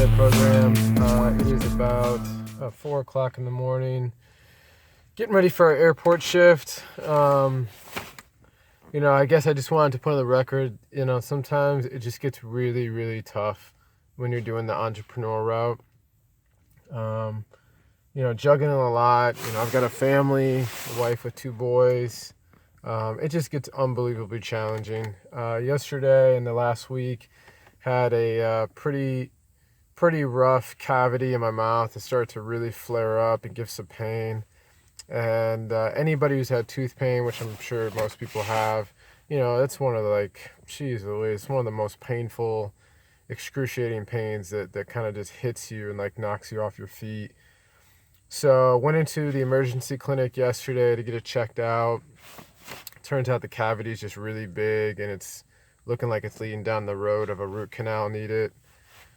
ADHERE program. It is about 4 o'clock in the morning. Getting ready for our airport shift. I guess I just wanted to put on the record, sometimes it just gets really, really tough when you're doing the entrepreneur route. Juggling a lot. I've got a family, a wife with 2 boys. It just gets unbelievably challenging. Yesterday and the last week had a pretty rough cavity in my mouth. It started to really flare up and give some pain. And anybody who's had tooth pain, which I'm sure most people have, it's one of the it's one of the most painful, excruciating pains that kind of just hits you and knocks you off your feet. So went into the emergency clinic yesterday to get it checked out. Turns out the cavity is just really big and it's looking like it's leading down the road of a root canal needed.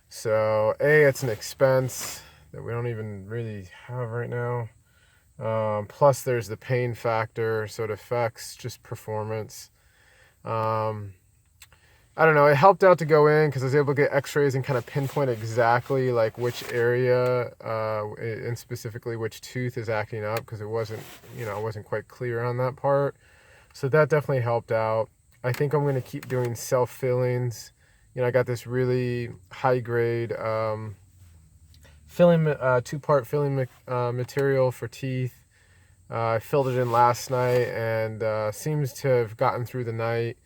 So it's an expense that we don't even really have right now. Plus there's the pain factor, so it affects just performance. I don't know, it helped out to go in because I was able to get x-rays and kind of pinpoint exactly which area and specifically which tooth is acting up, because it wasn't quite clear on that part. So that definitely helped out. I think I'm going to keep doing self-fillings. I got this really high-grade filling, 2-part filling material for teeth. I filled it in last night and seems to have gotten through the night.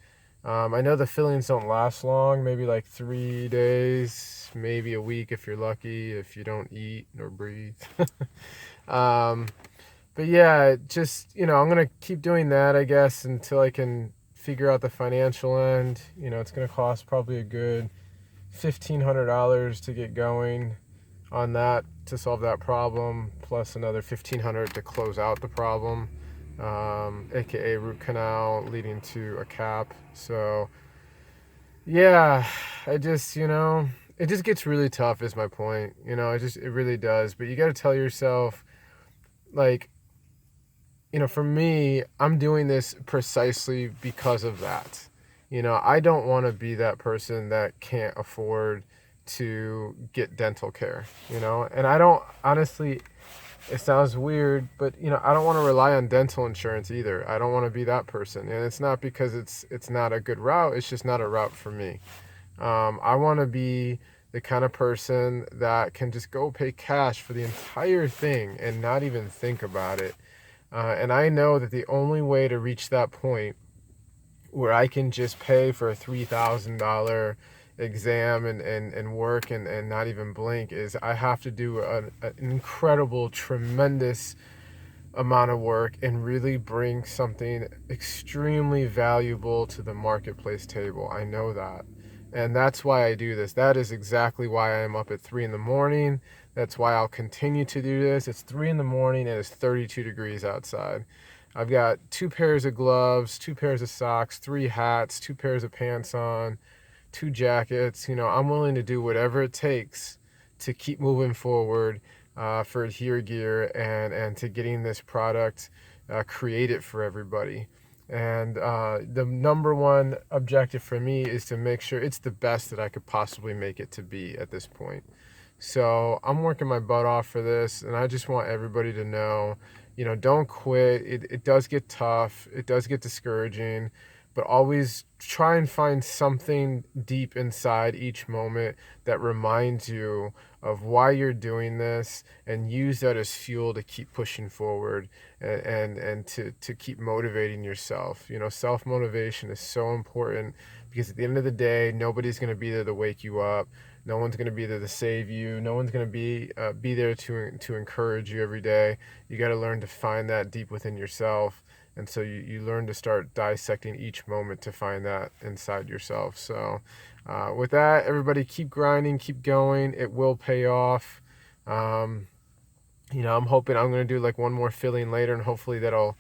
I know the fillings don't last long, maybe 3 days, maybe a week if you're lucky, if you don't eat or breathe. But yeah, just, I'm going to keep doing that, I guess, until I can figure out the financial end. It's going to cost probably a good $1,500 to get going on that, to solve that problem, plus another $1,500 to close out the problem, aka root canal leading to a cap. So yeah, it just gets really tough is my point. It really does. But you got to tell yourself, for me, I'm doing this precisely because of that. I don't want to be that person that can't afford to get dental care, and I don't, honestly, it sounds weird, but I don't want to rely on dental insurance either. I don't want to be that person. And it's not because it's not a good route, it's just not a route for me. I want to be the kind of person that can just go pay cash for the entire thing and not even think about it. And I know that the only way to reach that point where I can just pay for a $3,000 exam and work and not even blink is I have to do an incredible, tremendous amount of work and really bring something extremely valuable to the marketplace table. I know that. And that's why I do this. That is exactly why I am up at 3 in the morning. That's why I'll continue to do this. It's 3 in the morning and it's 32 degrees outside. I've got 2 pairs of gloves, 2 pairs of socks, 3 hats, 2 pairs of pants on, 2 jackets. I'm willing to do whatever it takes to keep moving forward for ADHERE gear and to getting this product created for everybody. And the number one objective for me is to make sure it's the best that I could possibly make it to be at this point. So I'm working my butt off for this, and I just want everybody to know, don't quit. It does get tough. It does get discouraging, but always try and find something deep inside each moment that reminds you of why you're doing this, and use that as fuel to keep pushing forward and to keep motivating yourself. Self-motivation is so important, because at the end of the day, nobody's going to be there to wake you up. No one's going to be there to save you. No one's going to be there to encourage you every day. You got to learn to find that deep within yourself. And so you learn to start dissecting each moment to find that inside yourself. So with that, everybody keep grinding, keep going. It will pay off. I'm hoping I'm going to do one more filling later, and hopefully that'll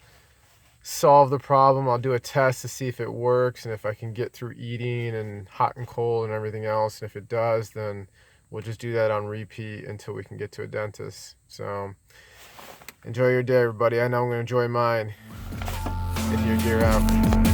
solve the problem. I'll do a test to see if it works and if I can get through eating and hot and cold and everything else. And if it does, then we'll just do that on repeat until we can get to a dentist. So enjoy your day, everybody. I know I'm going to enjoy mine. ADHERE out.